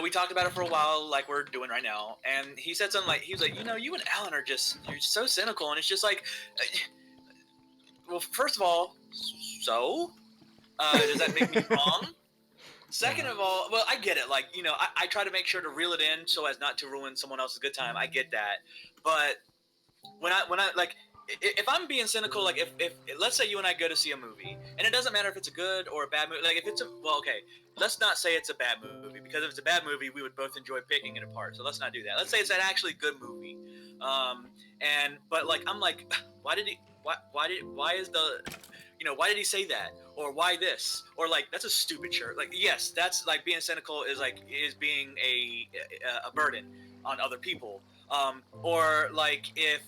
we talked about it for a while, like we're doing right now. And he said something like, he was like, you and Alan are you're so cynical, and it's just like, well, first of all, so does that make me wrong? Second of all, well, I get it. Like, I try to make sure to reel it in so as not to ruin someone else's good time. I get that, but when I like, if I'm being cynical, like if let's say you and I go to see a movie, and it doesn't matter if it's a good or a bad movie. Like if it's okay, let's not say it's a bad movie, because if it's a bad movie, we would both enjoy picking it apart. So let's not do that. Let's say it's an actually good movie, but like I'm like, why is the why did he say that, or why this, or like that's a stupid shirt. Like, yes, that's like being cynical is being a burden on other people. Or like if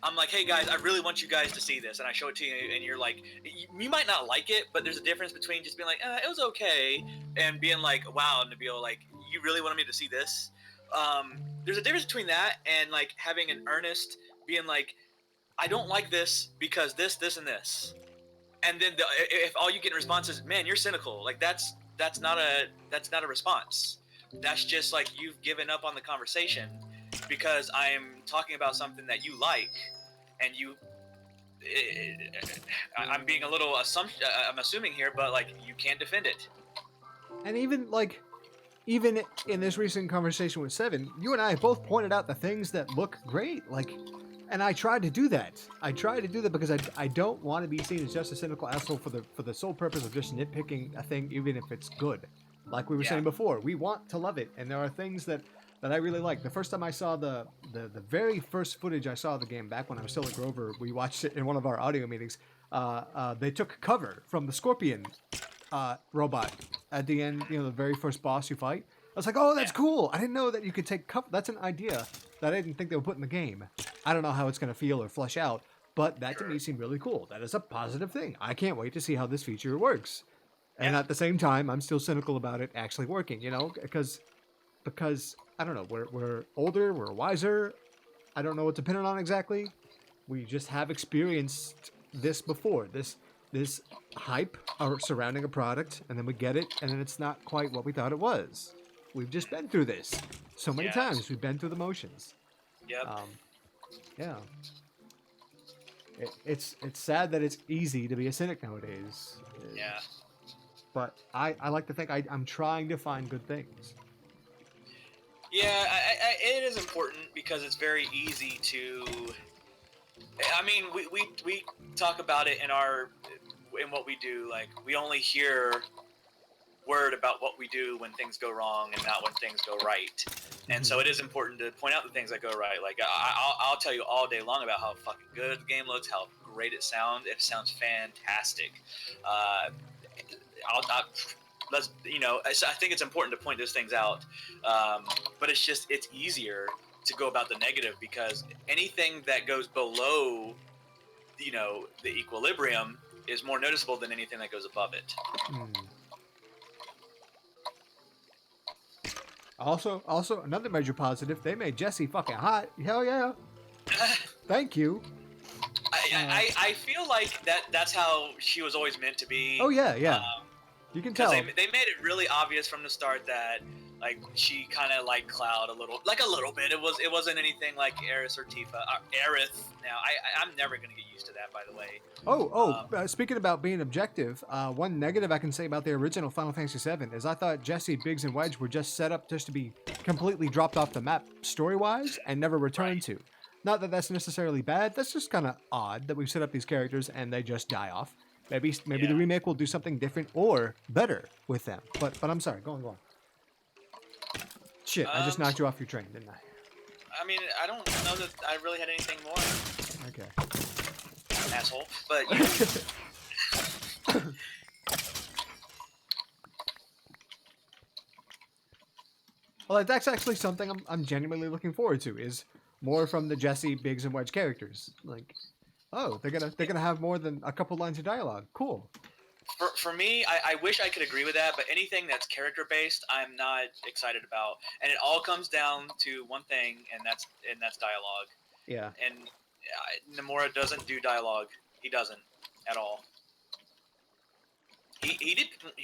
I'm like, hey guys, I really want you guys to see this, and I show it to you, and you're like, you might not like it, but there's a difference between just being like, it was okay, and being like, wow, Nabil, like, you really wanted me to see this. There's a difference between that and like having an earnest being like, I don't like this because this, and this. And then if all you get in response is, man, you're cynical, like that's not a response. That's just like you've given up on the conversation because I am talking about something that you like, and I'm being a little I'm assuming here, but like you can't defend it. And even in this recent conversation with Seven, you and I both pointed out the things that look great, like. And I tried to do that. I tried to do that because I don't want to be seen as just a cynical asshole for the sole purpose of just nitpicking a thing, even if it's good. Like we were saying before, we want to love it, and there are things that I really like. The first time I saw the very first footage I saw of the game, back when I was still at Grover, we watched it in one of our audio meetings. They took cover from the Scorpion robot at the end. The very first boss you fight. I was like, oh, that's cool. I didn't know that you could take cover. That's an idea that I didn't think they would put in the game. I don't know how it's going to feel or flesh out, but that to me seemed really cool. That is a positive thing. I can't wait to see how this feature works. And at the same time, I'm still cynical about it actually working, because I don't know, we're older, we're wiser. I don't know what to pin it on exactly. We just have experienced this before. This hype surrounding a product, and then we get it, and then it's not quite what we thought it was. We've just been through this so many times. We've been through the motions. Yep. Yeah. It's sad that it's easy to be a cynic nowadays. Yeah. But I like to think I'm trying to find good things. Yeah, it is important because it's very easy to. I mean, we talk about it in what we do. Like, we only hear word about what we do when things go wrong and not when things go right. And so it is important to point out the things that go right. Like, I'll tell you all day long about how fucking good the game looks, how great it sounds. It sounds fantastic. I think it's important to point those things out. But it's easier to go about the negative, because anything that goes below, the equilibrium is more noticeable than anything that goes above it. Also, another major positive, they made Jessie fucking hot. Hell yeah. Thank you. I feel like that's how she was always meant to be. Oh, yeah. You can tell. They made it really obvious from the start that, like, she kind of liked Cloud a little bit. It wasn't anything like Aerith or Tifa. Aerith. Now, I'm never gonna get used to that, by the way. Speaking about being objective, one negative I can say about the original Final Fantasy VII is I thought Jessie, Biggs, and Wedge were just set up just to be completely dropped off the map story-wise and never returned to. Not that that's necessarily bad. That's just kind of odd that we've set up these characters and they just die off. Maybe the remake will do something different or better with them. But I'm sorry. Go on. Shit, I just knocked you off your train, didn't I? I mean, I don't know that I really had anything more. Okay. Asshole. But well, that's actually something I'm genuinely looking forward to, is more from the Jessie, Biggs, and Wedge characters. Like, oh, they're gonna have more than a couple lines of dialogue. Cool. For me, I wish I could agree with that, but anything that's character based, I'm not excited about, and it all comes down to one thing, and that's dialogue. Yeah. And Nomura doesn't do dialogue. He doesn't. at all. He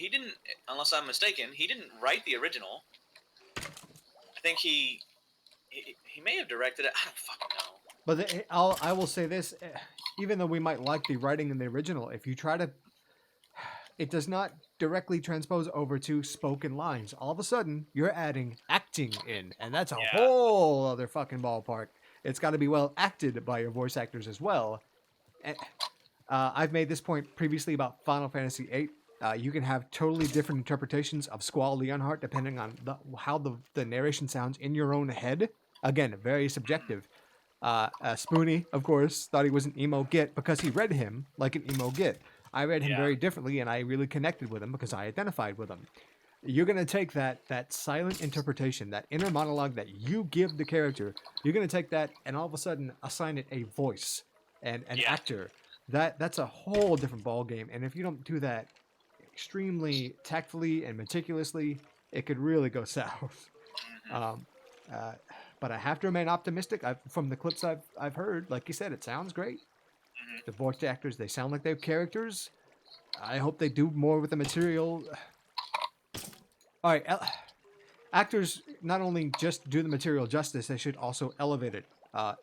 didn't, unless I'm mistaken, he didn't write the original. I think he may have directed it. I don't fucking know. But I will say this, even though we might like the writing in the original, if you try to, it does not directly transpose over to spoken lines. All of a sudden, you're adding acting in, and that's a Yeah. whole other fucking ballpark. It's got to be well acted by your voice actors as well. I've made this point previously about Final Fantasy VIII. You can have totally different interpretations of Squall Leonhardt depending on how the narration sounds in your own head. Again, very subjective. Spoonie, of course, thought he was an emo git because he read him like an emo git. I read him Yeah. very differently, and I really connected with him because I identified with him. You're gonna take that silent interpretation, that inner monologue that you give the character. You're gonna take that and all of a sudden assign it a voice and an Yeah. actor. That's a whole different ball game. And if you don't do that extremely tactfully and meticulously, it could really go south. Mhm. Uh, but I have to remain optimistic. From the clips I've heard, like you said, it sounds great. Mhm. The voice actors, they sound like they have characters. I hope they do more with the material. All right, actors not only just do the material justice, they should also elevate it.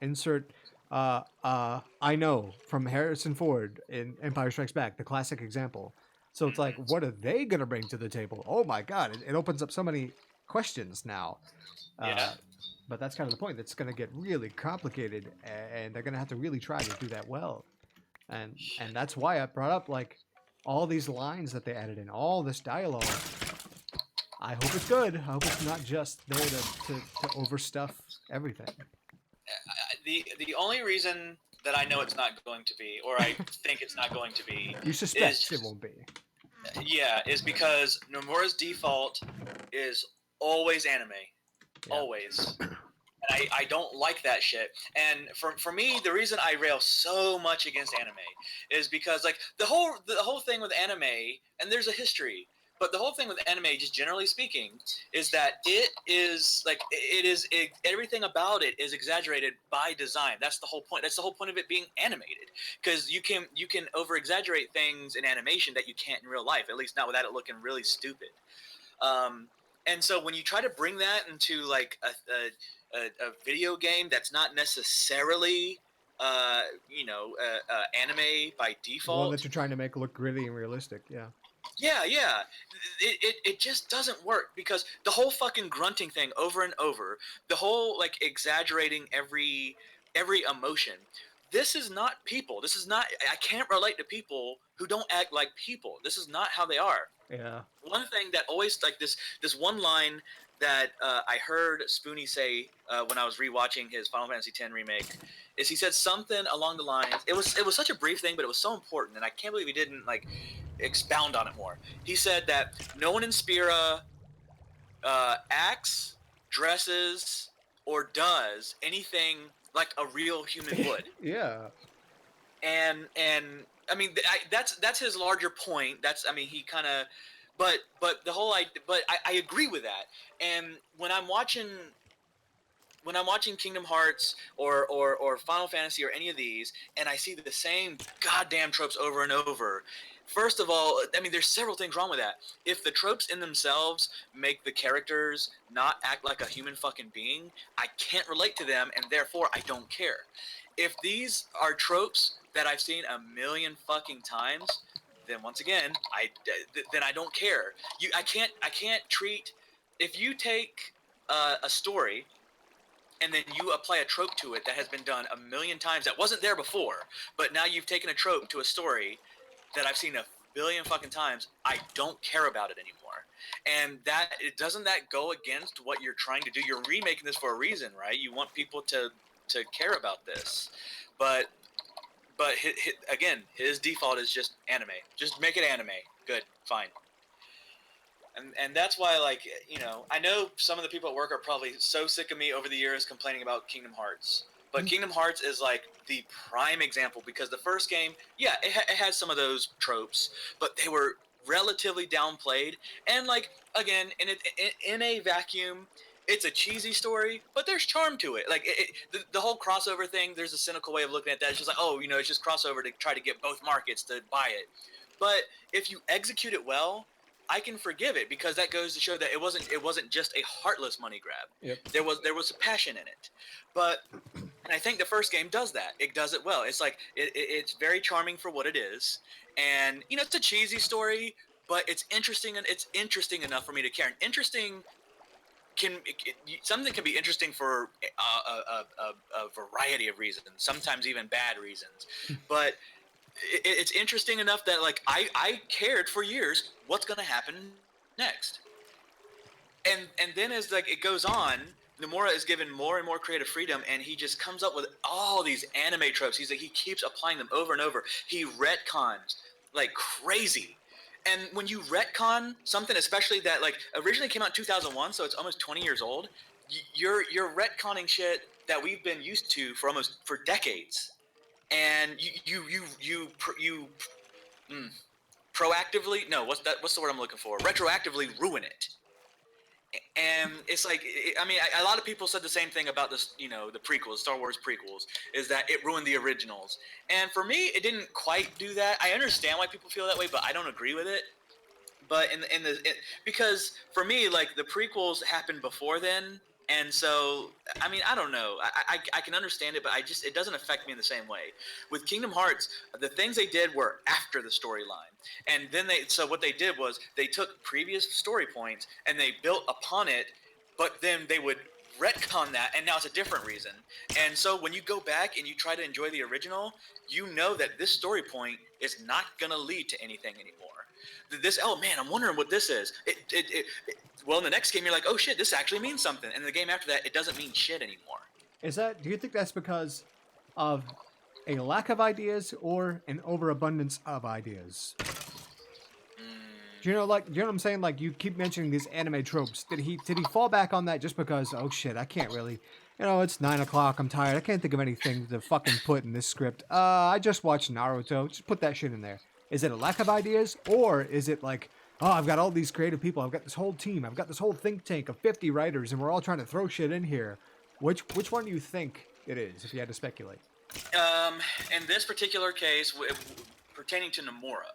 Insert I know from Harrison Ford in Empire Strikes Back, the classic example. So it's like, what are they gonna bring to the table? Oh my god, it opens up so many questions now. Yeah. But that's kind of the point. It's gonna get really complicated, and they're gonna have to really try to do that well. And that's why I brought up like all these lines that they added in, all this dialogue. I hope it's good. I hope it's not just there to overstuff everything. The only reason that I know it's not going to be, or I think it's not going to be, You suspect it won't be. is because Nomura's default is always anime. Yeah. Always. And I don't like that shit. And for me, the reason I rail so much against anime is because like the whole thing with anime, and there's a history, but the whole thing with anime, just generally speaking, is that everything about it is exaggerated by design. That's the whole point. That's the whole point of it being animated, because you can over exaggerate things in animation that you can't in real life. At least not without it looking really stupid. And so when you try to bring that into like a video game that's not necessarily anime by One default. that you're trying to make look gritty and realistic. Yeah. Yeah. It just doesn't work, because the whole fucking grunting thing over and over, the whole like exaggerating every emotion. This is not people. This is not. I can't relate to people who don't act like people. This is not how they are. Yeah. One thing that always like this one line that I heard Spoonie say when I was rewatching his Final Fantasy X remake is he said something along the lines. It was such a brief thing, but it was so important, and I can't believe he didn't like expound on it more. He said that no one in Spira acts, dresses, or does anything like a real human would. Yeah. And I mean that's his larger point. He kind of, but the whole I agree with that. And when I'm watching Kingdom Hearts or Final Fantasy or any of these, and I see the same goddamn tropes over and over. First of all, I mean, there's several things wrong with that. If the tropes in themselves make the characters not act like a human fucking being, I can't relate to them, and therefore I don't care. If these are tropes that I've seen a million fucking times, then once again, then I don't care. I can't treat, if you take a story and then you apply a trope to it that has been done a million times that wasn't there before, but now you've taken a trope to a story that I've seen a billion fucking times, I don't care about it anymore. And doesn't that go against what you're trying to do? You're remaking this for a reason, right? You want people to care about this, but his default is just anime. Just make it anime. Good, fine. And that's why, like, I know some of the people at work are probably so sick of me over the years complaining about Kingdom Hearts. But Kingdom Hearts is like the prime example, because the first game, yeah, it had some of those tropes, but they were relatively downplayed. And like, again, in a vacuum, it's a cheesy story, but there's charm to it. Like the whole crossover thing, there's a cynical way of looking at that. It's just like, oh, it's just crossover to try to get both markets to buy it. But if you execute it well, I can forgive it, because that goes to show that it wasn't just a heartless money grab. Yep. There was passion in it. But and I think the first game does that. It does it well. It's like it's very charming for what it is, and it's a cheesy story, but it's interesting, and it's interesting enough for me to care. And interesting something can be interesting for a variety of reasons, sometimes even bad reasons, but it's interesting enough that like I cared for years what's going to happen next. And then as like it goes on, Nomura is given more and more creative freedom, and he just comes up with all these anime tropes. He keeps applying them over and over. He retcons like crazy. And when you retcon something, especially that like originally came out in 2001, so it's almost 20 years old, you're retconning shit that we've been used to for decades, and you proactively, no, what's the word I'm looking for? Retroactively ruin it. And it's like, I mean, a lot of people said the same thing about this, the prequels, Star Wars prequels, is that it ruined the originals. And for me, it didn't quite do that. I understand why people feel that way, but I don't agree with it. But because for me, like the prequels happened before then, and so I mean, I don't know. I can understand it, but it doesn't affect me in the same way. With Kingdom Hearts, the things they did were after the storyline, and then so what they did was they took previous story points and they built upon it, but then they would retcon that, and now it's a different reason. And so when you go back and you try to enjoy the original, you know that this story point is not gonna lead to anything anymore. Oh man, I'm wondering what this is. Well, in the next game, you're like, oh shit, this actually means something. And in the game after that, it doesn't mean shit anymore. Do you think that's because of a lack of ideas or an overabundance of ideas? Do you know what I'm saying? Like, you keep mentioning these anime tropes. Did he fall back on that just because, oh shit, I can't really, it's 9 o'clock, I'm tired, I can't think of anything to fucking put in this script. I just watched Naruto, just put that shit in there. Is it a lack of ideas, or is it like, oh, I've got all these creative people, I've got this whole team, I've got this whole think tank of 50 writers, and we're all trying to throw shit in here? Which one do you think it is, if you had to speculate? In this particular case, pertaining to Nomura,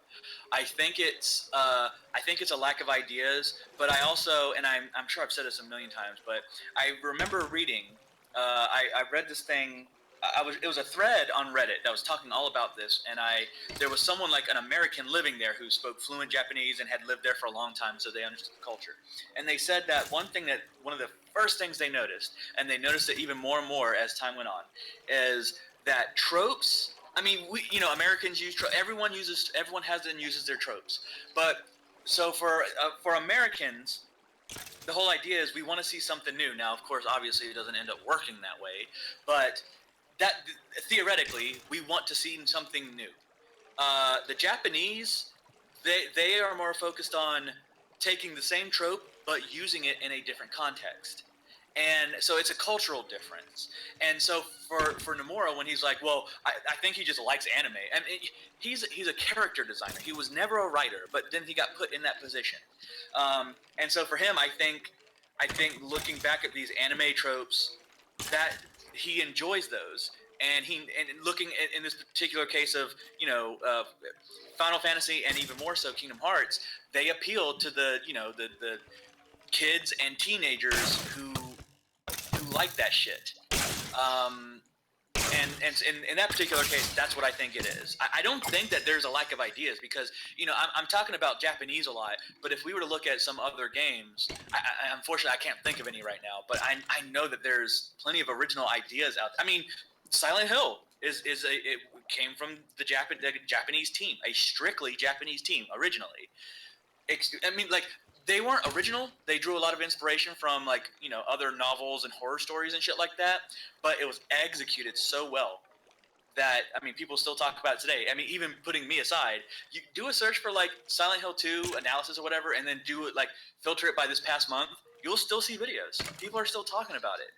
I think it's a lack of ideas, but I also, and I'm sure I've said this a million times, but I remember reading, I read this thing. It was a thread on Reddit that was talking all about this, and there was someone, like an American living there, who spoke fluent Japanese and had lived there for a long time, so they understood the culture. And they said that one of the first things they noticed, and they noticed it even more and more as time went on, is that tropes. I mean, Americans use everyone has and uses their tropes, but so for Americans, the whole idea is we want to see something new. Now, of course, obviously, it doesn't end up working that way, but that theoretically, we want to see something new. The Japanese, they are more focused on taking the same trope but using it in a different context, and so it's a cultural difference. And so for Nomura, when he's like, well, I think he just likes anime. I mean, he's a character designer. He was never a writer, but then he got put in that position. And so for him, I think looking back at these anime tropes, that he enjoys those, and looking at, in this particular case of Final Fantasy, and even more so Kingdom Hearts, they appeal to the kids and teenagers who like that shit. And in that particular case, that's what I think it is. I don't think that there's a lack of ideas, because I'm talking about Japanese a lot, but if we were to look at some other games, unfortunately I can't think of any right now, but I know that there's plenty of original ideas out there. I mean, Silent Hill it came from the Japanese team, a strictly Japanese team originally. I mean, like, they weren't original. They drew a lot of inspiration from, like, other novels and horror stories and shit like that, but it was executed so well that, I mean, people still talk about it today. I mean, even putting me aside, you do a search for, like, Silent Hill 2 analysis or whatever, and then do it, like, filter it by this past month, you'll still see videos. People are still talking about it.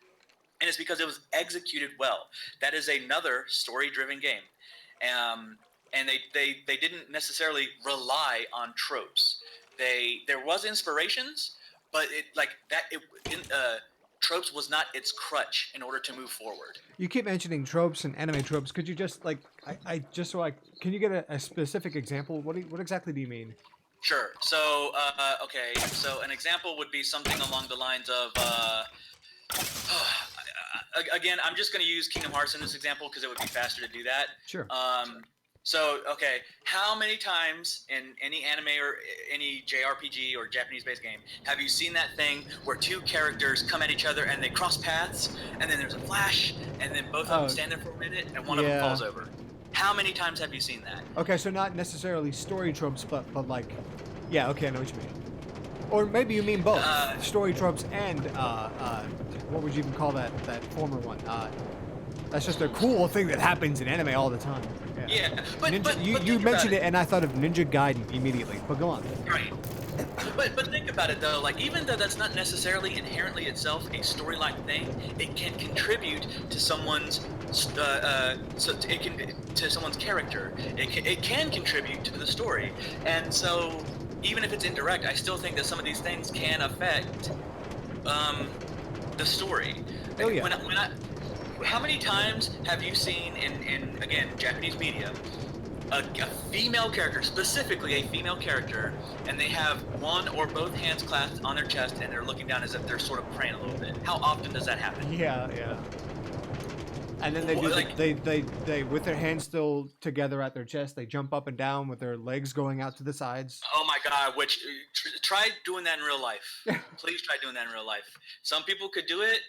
And it's because it was executed well. That is another story-driven game. And they didn't necessarily rely on tropes. There was inspirations, but tropes was not its crutch in order to move forward. You keep mentioning tropes and anime tropes. Could you just like I just so I can you get a specific example? What exactly do you mean? Sure. So, okay. So an example would be something along the lines of, again, I'm just going to use Kingdom Hearts in this example because it would be faster to do that. Sure. So, okay, how many times in any anime or any JRPG or Japanese-based game have you seen that thing where two characters come at each other and they cross paths, and then there's a flash, and then both of them stand there for a minute, and one of them falls over? How many times have you seen that? Okay, so not necessarily story tropes, but like, yeah, okay, I know what you mean. Or maybe you mean both, story tropes and what would you even call that former one? That's just a cool thing that happens in anime all the time. Yeah, but you mentioned it, and I thought of Ninja Gaiden immediately. But go on. Right. But think about it though. Like, even though that's not necessarily inherently itself a storyline thing, it can contribute to someone's to someone's character. It can contribute to the story, and so even if it's indirect, I still think that some of these things can affect the story. Oh yeah. How many times have you seen in again, Japanese media, a female character, specifically a female character, and they have one or both hands clasped on their chest and they're looking down as if they're sort of praying a little bit? How often does that happen? Yeah. And then they do they with their hands still together at their chest, they jump up and down with their legs going out to the sides. Oh my God! Try doing that in real life. Please try doing that in real life. Some people could do it.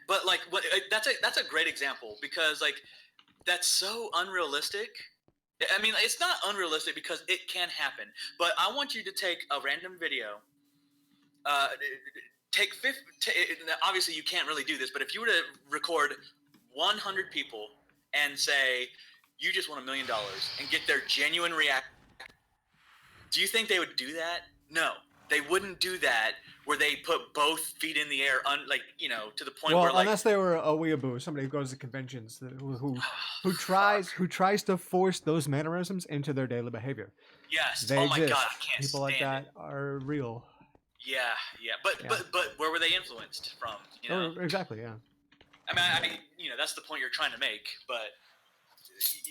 But like, that's a great example because like that's so unrealistic. I mean, it's not unrealistic because it can happen. But I want you to take a random video. Obviously, you can't really do this, but if you were to record 100 people and say you just won $1 million and get their genuine reaction, do you think they would do that? No, they wouldn't do that. Where they put both feet in the air, to the point where, like, unless they were a weeaboo, somebody who goes to conventions, who tries to force those mannerisms into their daily behavior. Yes. They oh my exist. God, I can't People like stand that are real. Yeah. But where were they influenced from? Oh, exactly. Yeah. I mean, that's the point you're trying to make. But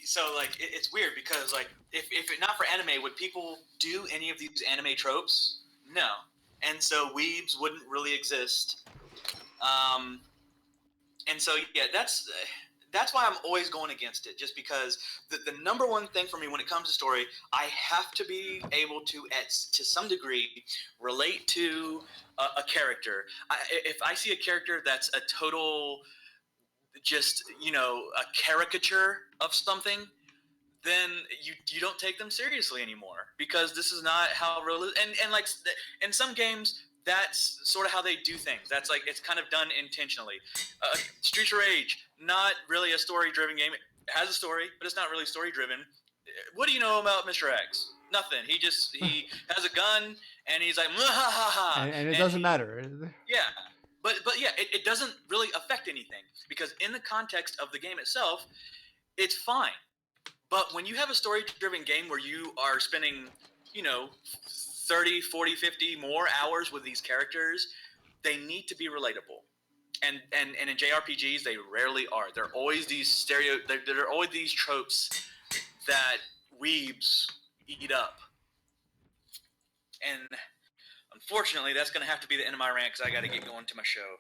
so like, it's weird because like, if it not for anime, would people do any of these anime tropes? No. And so weebs wouldn't really exist. And so, yeah, that's why I'm always going against it, just because the number one thing for me when it comes to story, I have to be able to some degree relate to a character. If I see a character that's a total, just, a caricature of something, then you don't take them seriously anymore, because this is not how real. And like in some games, that's sort of how they do things. That's like, it's kind of done intentionally. Streets of Rage, not really a story-driven game. It has a story, but it's not really story-driven. What do you know about Mr. X? Nothing. He has a gun and he's like, and it doesn't matter. Yeah. But yeah, it doesn't really affect anything, because in the context of the game itself, it's fine. But when you have a story-driven game where you are spending, 30, 40, 50 more hours with these characters, they need to be relatable. And in JRPGs, they rarely are. There are always these there are always these tropes that weebs eat up. And unfortunately, that's going to have to be the end of my rant, because I got to get going to my show.